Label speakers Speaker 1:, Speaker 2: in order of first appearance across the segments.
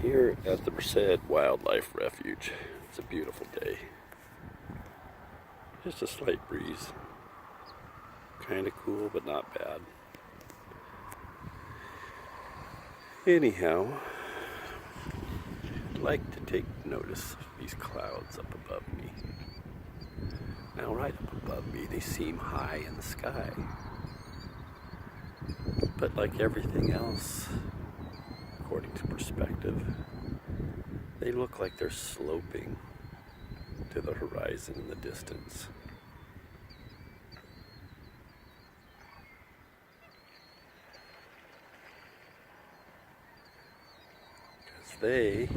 Speaker 1: here at the Merced Wildlife Refuge. It's a beautiful day. Just a slight breeze. Kind of cool, but not bad. Anyhow, I'd like to take notice of these clouds up above me. Now, right up above me, they seem high in the sky. But like everything else, according to perspective, they look like they're sloping to the horizon in the distance. Because they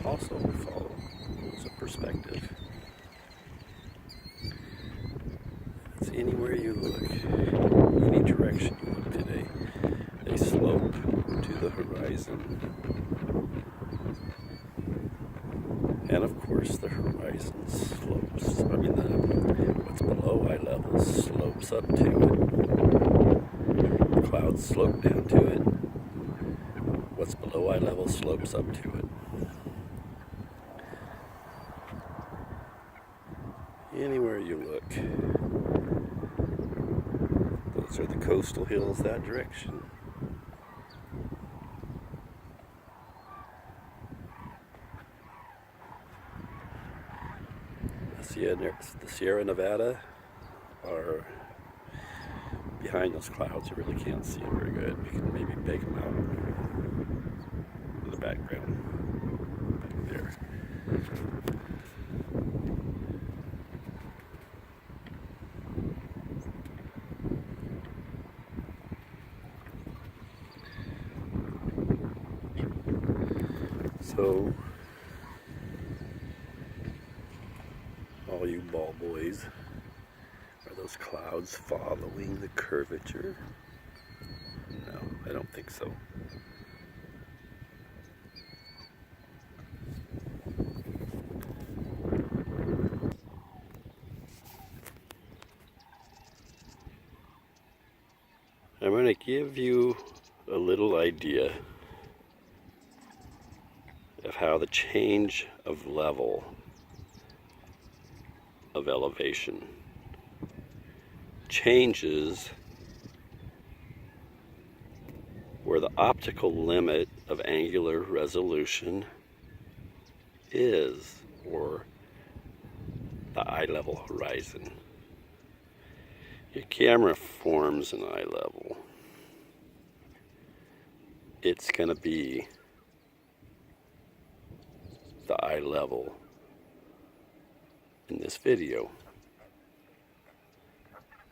Speaker 1: also follow rules of perspective. It's anywhere you look, any direction you look today, they slope to the horizon. And of course the horizon slopes, what's below eye level slopes up to it. The clouds slope down to it. What's below eye level slopes up to it. Anywhere you look, those are the coastal hills that direction. The Sierra Nevada are behind those clouds. You really can't see them very good. You can maybe make them out in the background back there. So, all you ball boys, are those clouds following the curvature? No, I don't think so. I'm going to give you a little idea of how the change of level of elevation changes where the optical limit of angular resolution is, or the eye level horizon. Your camera forms an eye level. It's going to be the eye level in this video.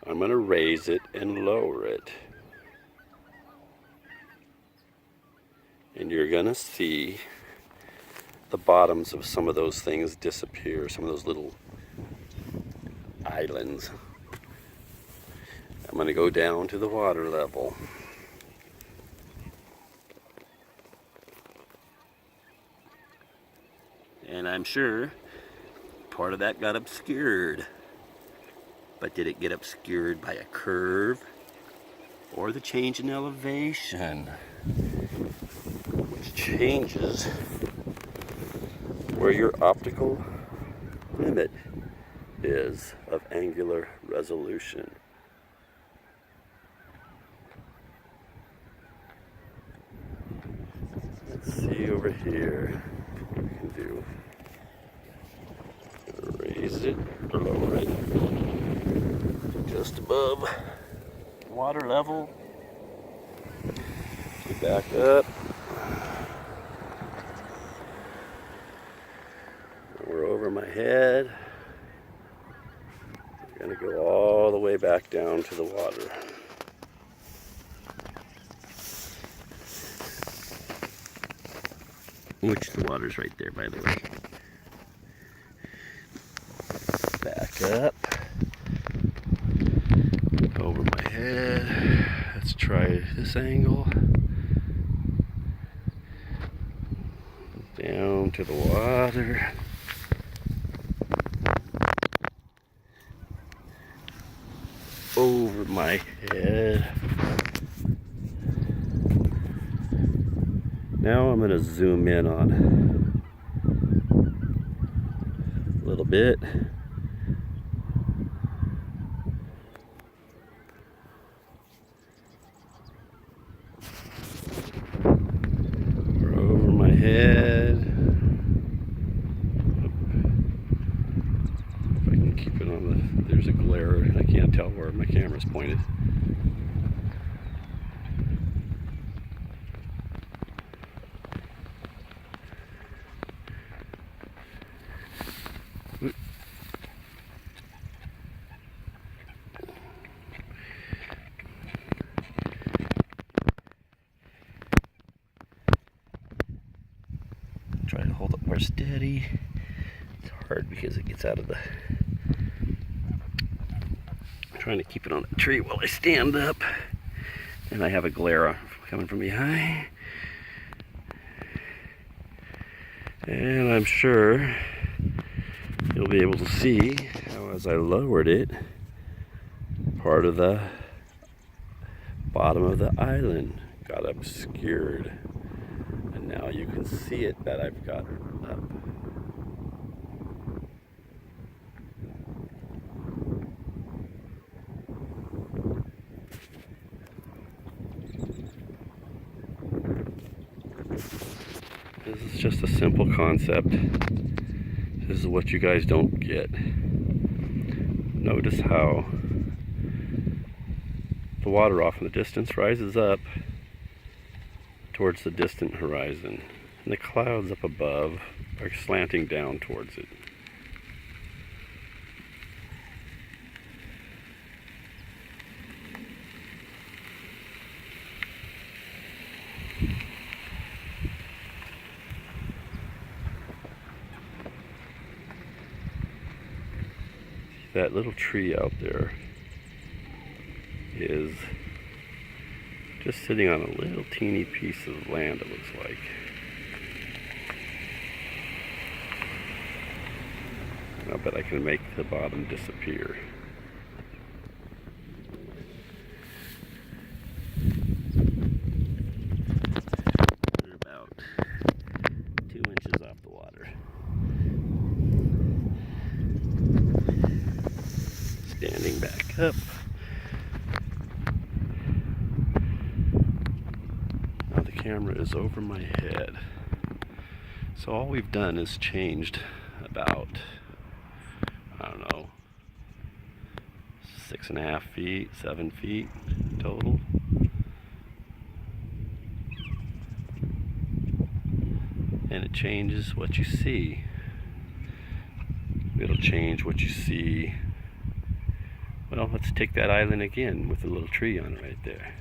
Speaker 1: I'm going to raise it and lower it. And you're going to see the bottoms of some of those things disappear, some of those little islands. I'm going to go down to the water level. And I'm sure part of that got obscured. But did it get obscured by a curve or the change in elevation, which changes where your optical limit is of angular resolution? Let's see over here what we can do. Raise it or lower it just above water level. Back up. We're over my head. We're going to go all the way back down to the water. Which the water's right there, by the way. Back up. Over my head. Let's try this angle. Down to the water. Over my head. Now I'm going to zoom in on a little bit. We're over my head. If I can keep it on there's a glare and I can't tell where my camera's pointed. Try to hold it more steady. It's hard because it gets out of the... I'm trying to keep it on the tree while I stand up. And I have a glare coming from behind. And I'm sure you'll be able to see how as I lowered it, part of the bottom of the island got obscured. And now you can see it that I've got up. This is just a simple concept. This is what you guys don't get. Notice how the water off in the distance rises up towards the distant horizon, and the clouds up above are slanting down towards it. That little tree out there is just sitting on a little teeny piece of land, it looks like. I bet I can make the bottom disappear. We're about 2 inches off the water. Standing back up. Now the camera is over my head. So all we've done is changed about, I don't know, 6.5 feet, 7 feet total. And it changes what you see. It'll change what you see. Well, let's take that island again with a little tree on it right there.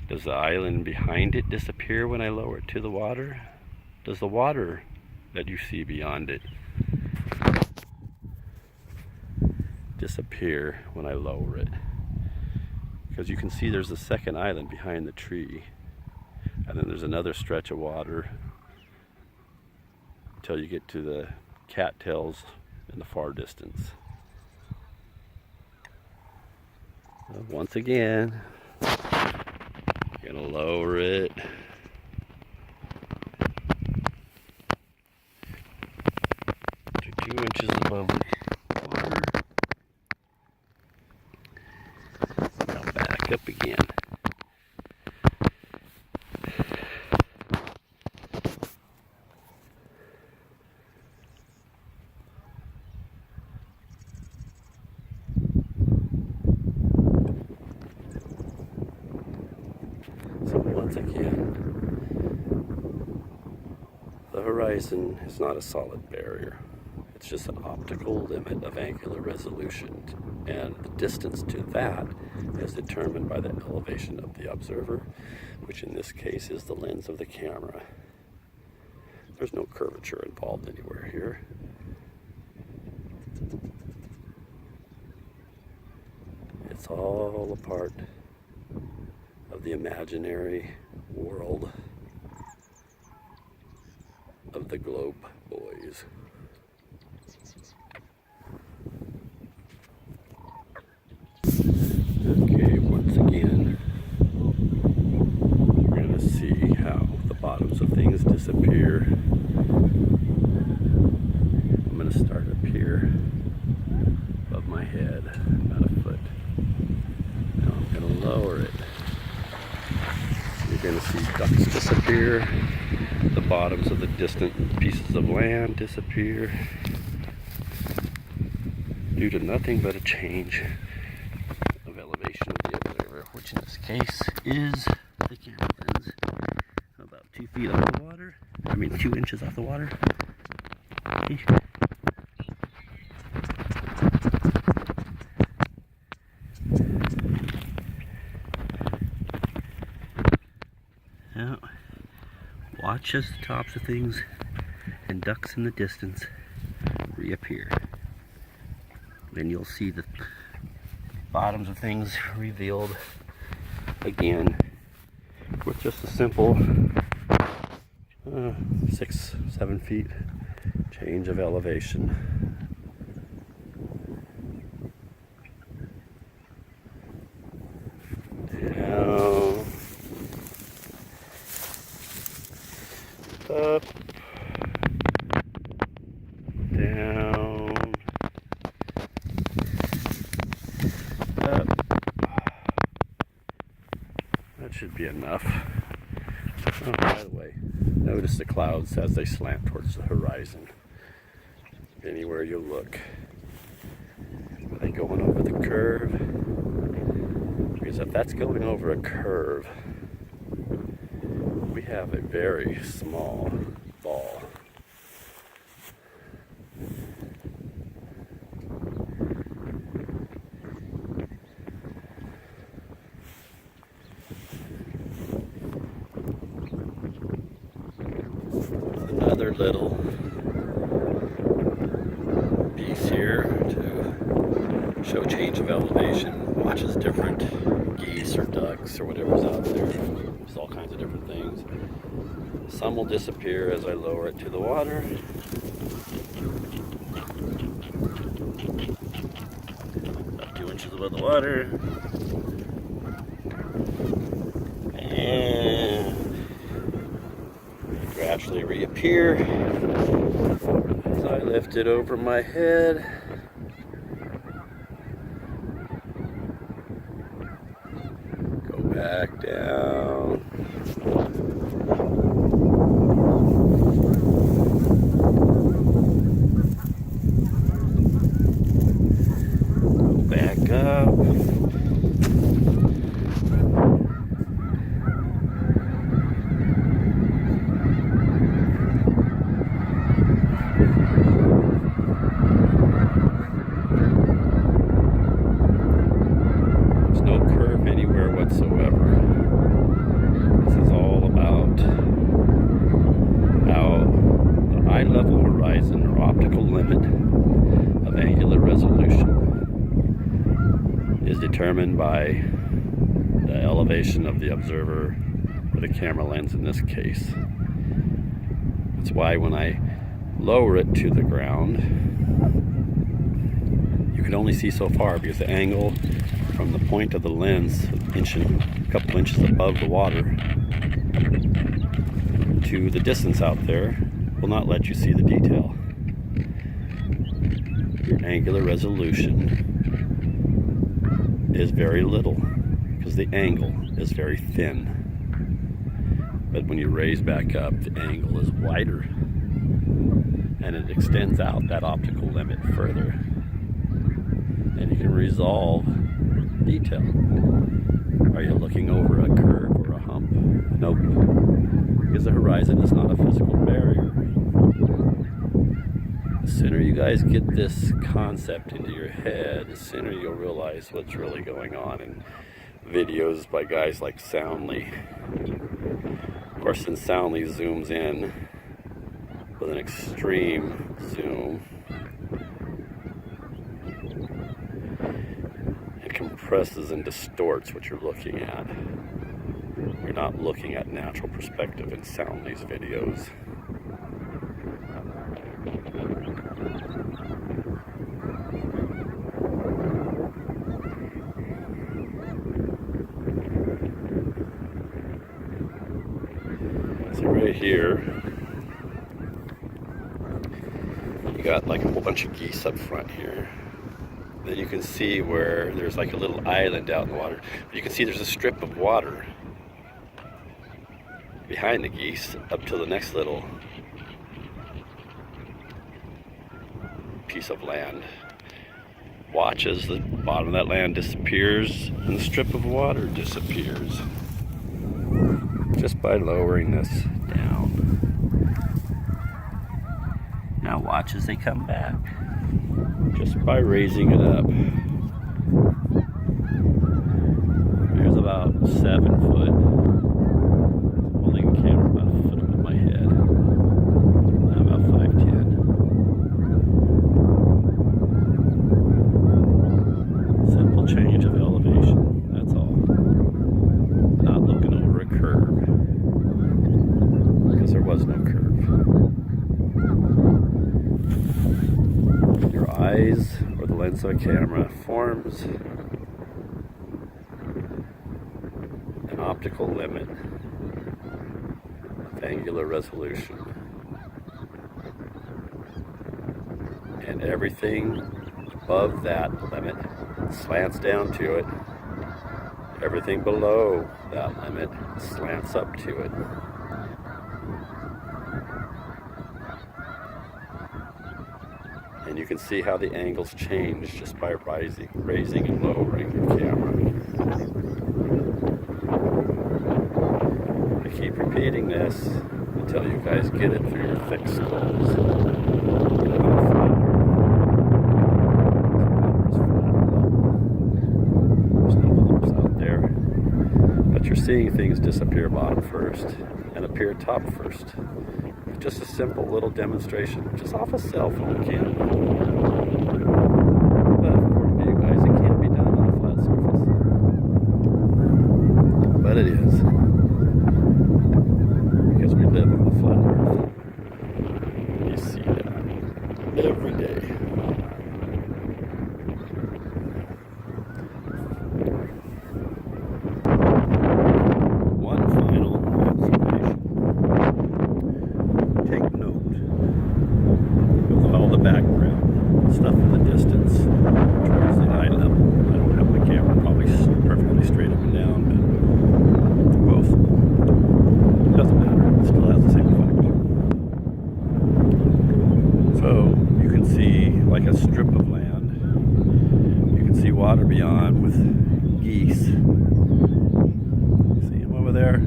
Speaker 1: Does the island behind it disappear when I lower it to the water? Does the water that you see beyond it disappear when I lower it? Because you can see there's a second island behind the tree, and then there's another stretch of water until you get to the cattails in the far distance. Once again, gonna lower it. To 2 inches above the water. Now back up again. Once again, the horizon is not a solid barrier. It's just an optical limit of angular resolution, and the distance to that is determined by the elevation of the observer, which in this case is the lens of the camera. There's no curvature involved anywhere here. It's all a part of the imaginary world of the globe boys. Okay, once again, we're going to see how the bottom things disappear. I'm going to start up here above my head, about a foot. Now I'm going to lower it. You're going to see ducks disappear. The bottoms of the distant pieces of land disappear due to nothing but a change of elevation of the observer, which in this case is the camera lens. About 2 feet off the water. 2 inches off the water. Okay. Now, watch as the tops of things and ducks in the distance reappear. Then you'll see the bottoms of things revealed again with just a simple 6-7 feet change of elevation. Down, up, down, up. That should be enough. Oh, by the way, notice the clouds as they slant towards the horizon. Anywhere you look. Are they going over the curve? Because if that's going over a curve, we have a very small ball. Another little piece here to show change of elevation. Watches different geese or ducks or whatever's out there. There's all kinds of different things. Some will disappear as I lower it to the water. About 2 inches above the water. And gradually reappear as I lift it over my head. Go back down. Go back up. Whatsoever. This is all about how the eye level horizon or optical limit of angular resolution is determined by the elevation of the observer or the camera lens in this case. That's why when I lower it to the ground, you can only see so far because the angle from the point of the lens, a couple inches above the water, to the distance out there will not let you see the detail. Your angular resolution is very little because the angle is very thin. But when you raise back up, the angle is wider and it extends out that optical limit further. And you can resolve detail. Are you looking over a curve or a hump? Nope. Because the horizon is not a physical barrier. The sooner you guys get this concept into your head, the sooner you'll realize what's really going on in videos by guys like Soundly. Of course, since Soundly zooms in with an extreme zoom, compresses and distorts what you're looking at. You're not looking at natural perspective in Soundly's videos. So right here, you got like a whole bunch of geese up front here. Then you can see where there's like a little island out in the water. But you can see there's a strip of water behind the geese up to the next little piece of land. Watch as the bottom of that land disappears and the strip of water disappears. Just by lowering this down. Now watch as they come back. Just by raising it up. There's about 7 foot. Holding the camera about a foot above my head. I'm about 5'10". Simple change of elevation, that's all. Not looking over a curve. Because there was no curve. Your eyes, or the lens of a camera, forms an optical limit of angular resolution. And everything above that limit slants down to it. Everything below that limit slants up to it. And you can see how the angles change just by raising and lowering the camera. I keep repeating this until you guys get it through your thick skulls. There's no humps out there. But you're seeing things disappear bottom first and appear top first. Just a simple little demonstration, just off a cell phone camera. But according to you guys, it can't be done on a flat surface. But it is. Because we live on a flat earth. You see that every day. One final observation. Take note of all the background stuff in the distance towards the eye level. I don't have the camera probably perfectly straight up and down, but both. It doesn't matter, it still has the same effect. So you can see like a strip of land. You can see water beyond with geese. See them over there?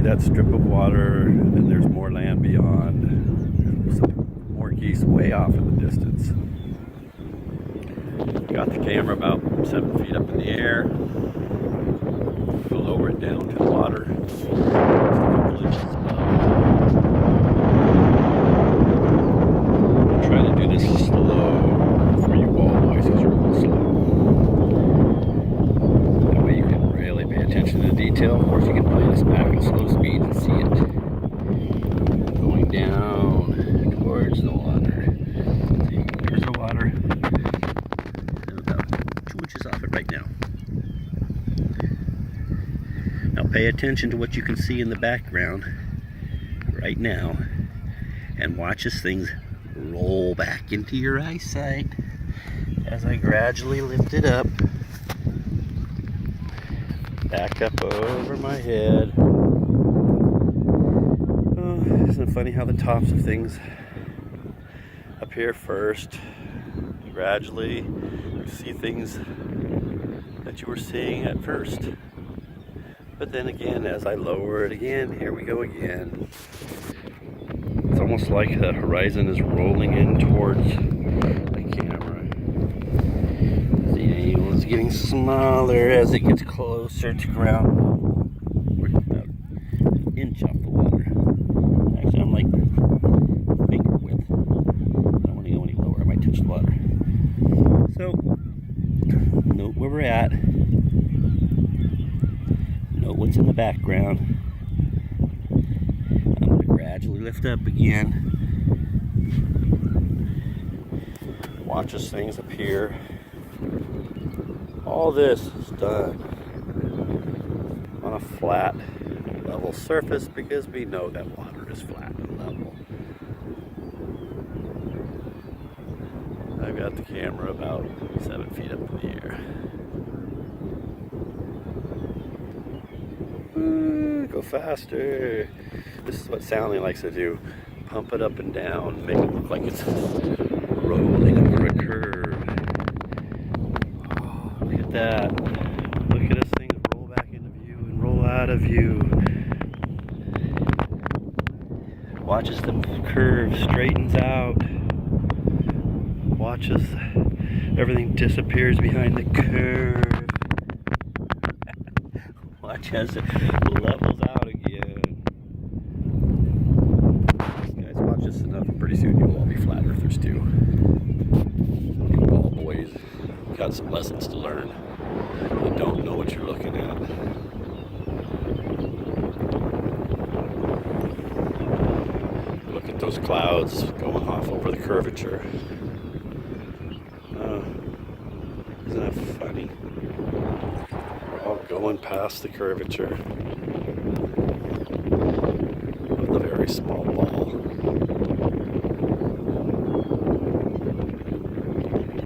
Speaker 1: That strip of water, and then there's more land beyond. There's some more geese way off in the distance. Got the camera about 7 feet up in the air. We'll lower it down to the water. Just a couple inches above. I'll try to do this slow for you ball boys because you're a little slow. That way you can really pay attention to detail. Of course, you can play this back at slow speed and see it going down towards the water. See, there's the water. I'm about 2 inches off it right now. Now pay attention to what you can see in the background right now and watch as things roll back into your eyesight as I gradually lift it up. Back up over my head. Oh, isn't it funny how the tops of things appear first? Gradually, you see things that you were seeing at first. But then again, as I lower it again, here we go again. It's almost like the horizon is rolling in towards the camera. The angle is getting smaller as it gets closer to ground. We're about an inch off the water. Actually, I'm like finger width. I don't want to go any lower. I might touch the water. So, note where we're at. Note what's in the background. I'm going to gradually lift up again. Watch as things appear. All this is done on a flat, level surface because we know that water is flat and level. I've got the camera about 7 feet up in the air. Ooh, go faster. This is what sounding likes to do. Pump it up and down, make it look like it's rolling over a curve. Oh, look at that. Look at this thing roll back into view and roll out of view. Watch as the curve straightens out. Watch as everything disappears behind the curve. Watch as it levels out again. Guys, watch this enough and pretty soon you'll all be flat earthers too. You ball boys got some lessons to learn. You don't know what you're looking at. Look at those clouds going off over the curvature. Isn't that funny? We're all going past the curvature with a very small ball.